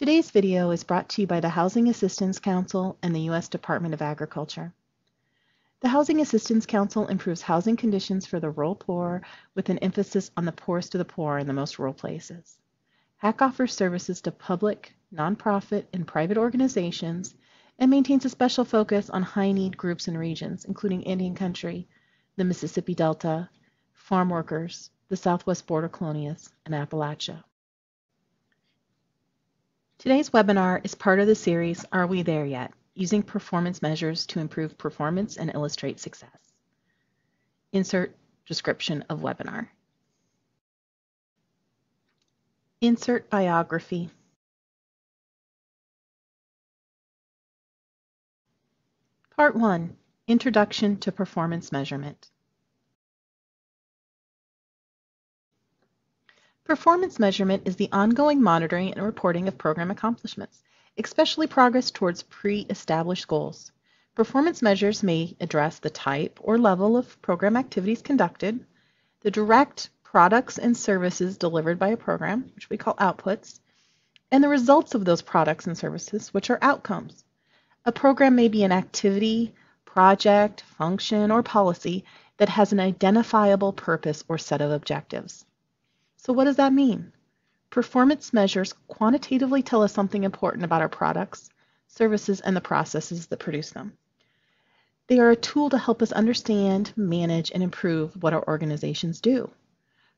Today's video is brought to you by the Housing Assistance Council and the U.S. Department of Agriculture. The Housing Assistance Council improves housing conditions for the rural poor with an emphasis on the poorest of the poor in the most rural places. HAC offers services to public, nonprofit, and private organizations and maintains a special focus on high-need groups and regions, including Indian Country, the Mississippi Delta, farm workers, the Southwest Border Colonias, and Appalachia. Today's webinar is part of the series, Are We There Yet? Using performance measures to improve performance and illustrate success. Insert description of webinar. Insert biography. Part 1, Introduction to Performance Measurement. Performance measurement is the ongoing monitoring and reporting of program accomplishments, especially progress towards pre-established goals. Performance measures may address the type or level of program activities conducted, the direct products and services delivered by a program, which we call outputs, and the results of those products and services, which are outcomes. A program may be an activity, project, function, or policy that has an identifiable purpose or set of objectives. So what does that mean? Performance measures quantitatively tell us something important about our products, services, and the processes that produce them. They are a tool to help us understand, manage, and improve what our organizations do.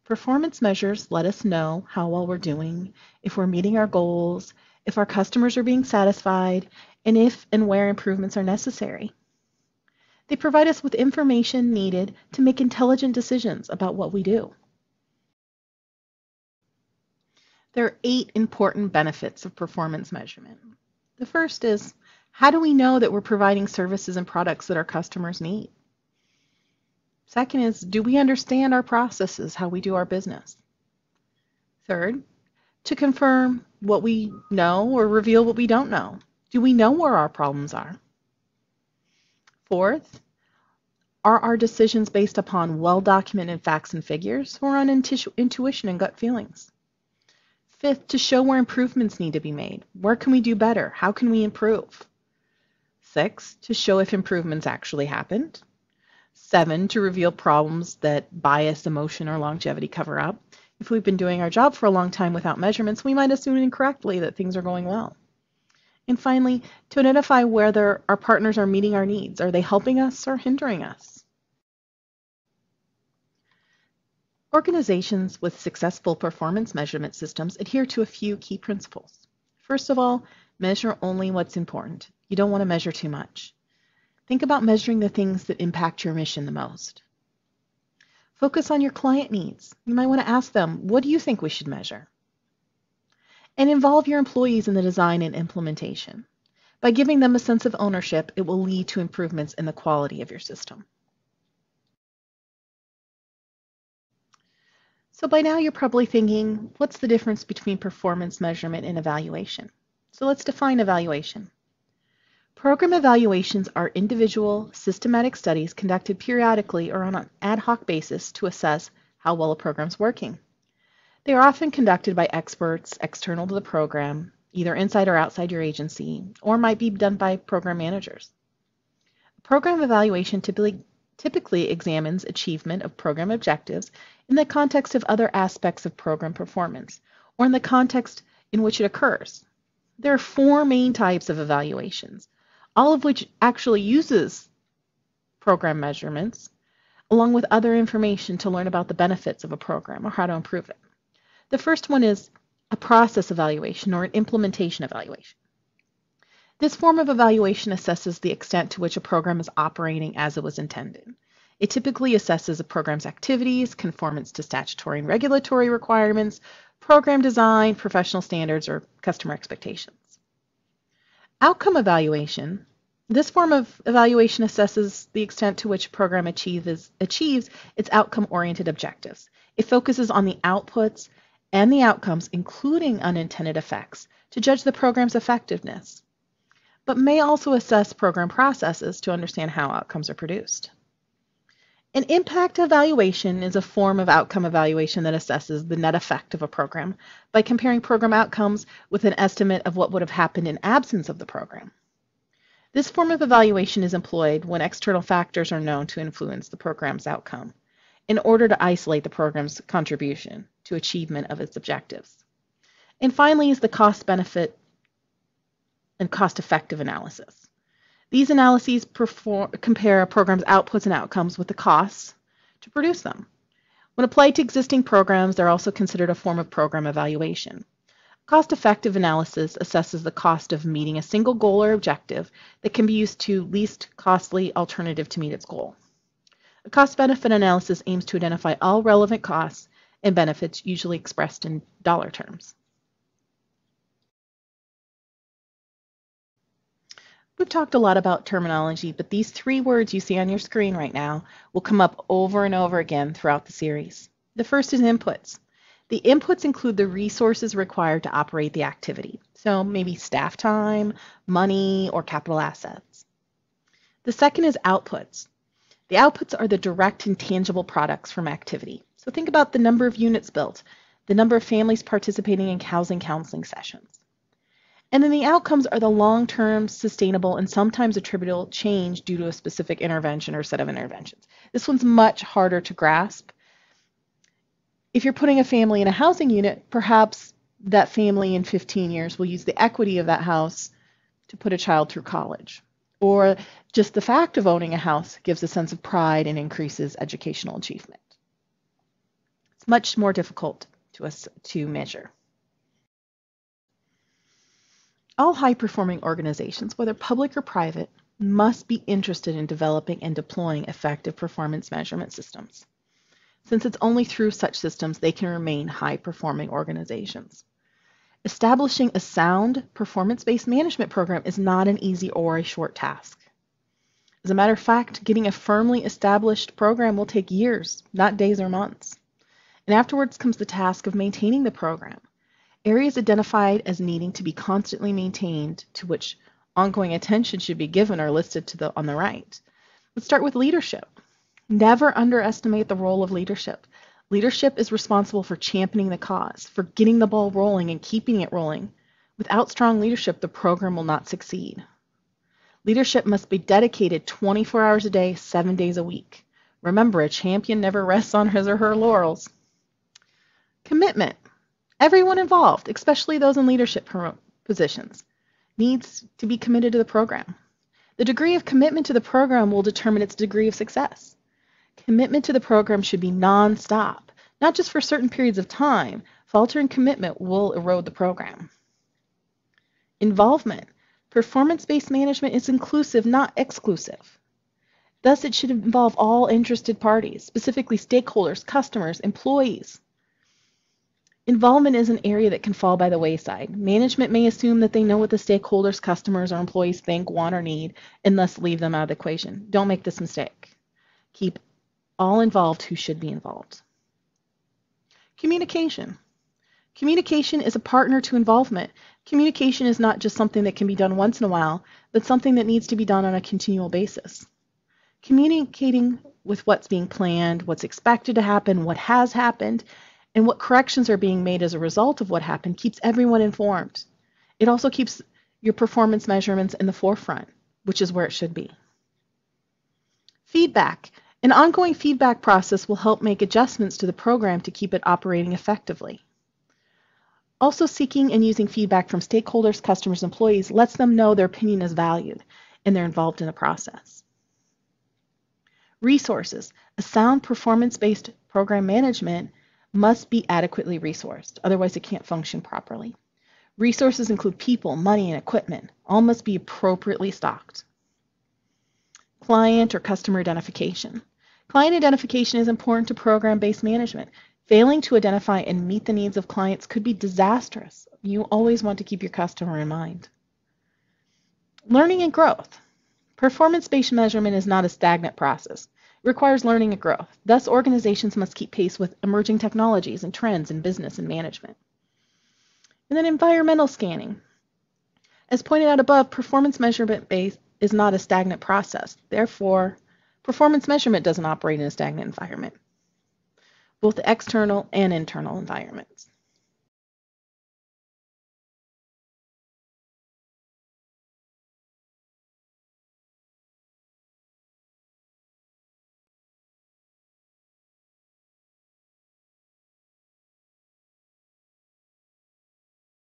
Performance measures let us know how well we're doing, if we're meeting our goals, if our customers are being satisfied, and if and where improvements are necessary. They provide us with information needed to make intelligent decisions about what we do. There are 8 important benefits of performance measurement. The first is, how do we know that we're providing services and products that our customers need? Second is, do we understand our processes, how we do our business? Third, to confirm what we know or reveal what we don't know. Do we know where our problems are? Fourth, are our decisions based upon well-documented facts and figures or on intuition and gut feelings? Fifth, to show where improvements need to be made. Where can we do better? How can we improve? 6, to show if improvements actually happened. 7, to reveal problems that bias, emotion, or longevity cover up. If we've been doing our job for a long time without measurements, we might assume incorrectly that things are going well. And finally, to identify whether our partners are meeting our needs. Are they helping us or hindering us? Organizations with successful performance measurement systems adhere to a few key principles. First of all, measure only what's important. You don't want to measure too much. Think about measuring the things that impact your mission the most. Focus on your client needs. You might want to ask them, what do you think we should measure? And involve your employees in the design and implementation. By giving them a sense of ownership, it will lead to improvements in the quality of your system. So by now you're probably thinking, what's the difference between performance measurement and evaluation? So let's define evaluation. Program evaluations are individual, systematic studies conducted periodically or on an ad hoc basis to assess how well a program's working. They are often conducted by experts external to the program, either inside or outside your agency, or might be done by program managers. Program evaluation typically examines achievement of program objectives in the context of other aspects of program performance, or in the context in which it occurs. There are 4 main types of evaluations, all of which actually uses program measurements, along with other information to learn about the benefits of a program or how to improve it. The first one is a process evaluation or an implementation evaluation. This form of evaluation assesses the extent to which a program is operating as it was intended. It typically assesses a program's activities, conformance to statutory and regulatory requirements, program design, professional standards, or customer expectations. Outcome evaluation. This form of evaluation assesses the extent to which a program achieves its outcome-oriented objectives. It focuses on the outputs and the outcomes, including unintended effects, to judge the program's effectiveness, but may also assess program processes to understand how outcomes are produced. An impact evaluation is a form of outcome evaluation that assesses the net effect of a program by comparing program outcomes with an estimate of what would have happened in absence of the program. This form of evaluation is employed when external factors are known to influence the program's outcome in order to isolate the program's contribution to achievement of its objectives. And finally is the cost-benefit and cost-effective analysis. These analyses compare a program's outputs and outcomes with the costs to produce them. When applied to existing programs, they're also considered a form of program evaluation. Cost-effective analysis assesses the cost of meeting a single goal or objective that can be used to least costly alternative to meet its goal. A cost-benefit analysis aims to identify all relevant costs and benefits, usually expressed in dollar terms. We've talked a lot about terminology, but these three words you see on your screen right now will come up over and over again throughout the series. The first is inputs. The inputs include the resources required to operate the activity, so maybe staff time, money, or capital assets. The second is outputs. The outputs are the direct and tangible products from activity. So think about the number of units built, the number of families participating in housing counseling sessions. And then the outcomes are the long-term, sustainable, and sometimes attributable change due to a specific intervention or set of interventions. This one's much harder to grasp. If you're putting a family in a housing unit, perhaps that family in 15 years will use the equity of that house to put a child through college. Or just the fact of owning a house gives a sense of pride and increases educational achievement. It's much more difficult to measure. All high-performing organizations, whether public or private, must be interested in developing and deploying effective performance measurement systems, since it's only through such systems they can remain high-performing organizations. Establishing a sound performance-based management program is not an easy or a short task. As a matter of fact, getting a firmly established program will take years, not days or months. And afterwards comes the task of maintaining the program. Areas identified as needing to be constantly maintained, to which ongoing attention should be given, are listed on the right. Let's start with leadership. Never underestimate the role of leadership. Leadership is responsible for championing the cause, for getting the ball rolling and keeping it rolling. Without strong leadership, the program will not succeed. Leadership must be dedicated 24 hours a day, 7 days a week. Remember, a champion never rests on his or her laurels. Commitment. Everyone involved, especially those in leadership positions, needs to be committed to the program. The degree of commitment to the program will determine its degree of success. Commitment to the program should be non-stop, not just for certain periods of time. Faltering commitment will erode the program. Involvement. Performance-based management is inclusive, not exclusive. Thus, it should involve all interested parties, specifically stakeholders, customers, employees. Involvement is an area that can fall by the wayside. Management may assume that they know what the stakeholders, customers, or employees think, want, or need, and thus leave them out of the equation. Don't make this mistake. Keep all involved who should be involved. Communication. Communication is a partner to involvement. Communication is not just something that can be done once in a while, but something that needs to be done on a continual basis. Communicating with what's being planned, what's expected to happen, what has happened, and what corrections are being made as a result of what happened keeps everyone informed. It also keeps your performance measurements in the forefront, which is where it should be. Feedback. An ongoing feedback process will help make adjustments to the program to keep it operating effectively. Also, seeking and using feedback from stakeholders, customers, employees lets them know their opinion is valued and they're involved in the process. Resources. A sound performance-based program management must be adequately resourced, otherwise it can't function properly. Resources include people, money, and equipment. All must be appropriately stocked. Client or customer identification. Client identification is important to program-based management. Failing to identify and meet the needs of clients could be disastrous. You always want to keep your customer in mind. Learning and growth. Performance-based measurement is not a stagnant process. It requires learning and growth. Thus, organizations must keep pace with emerging technologies and trends in business and management. And then environmental scanning. As pointed out above, performance measurement is not a stagnant process. Therefore, Performance measurement doesn't operate in a stagnant environment, both external and internal environments.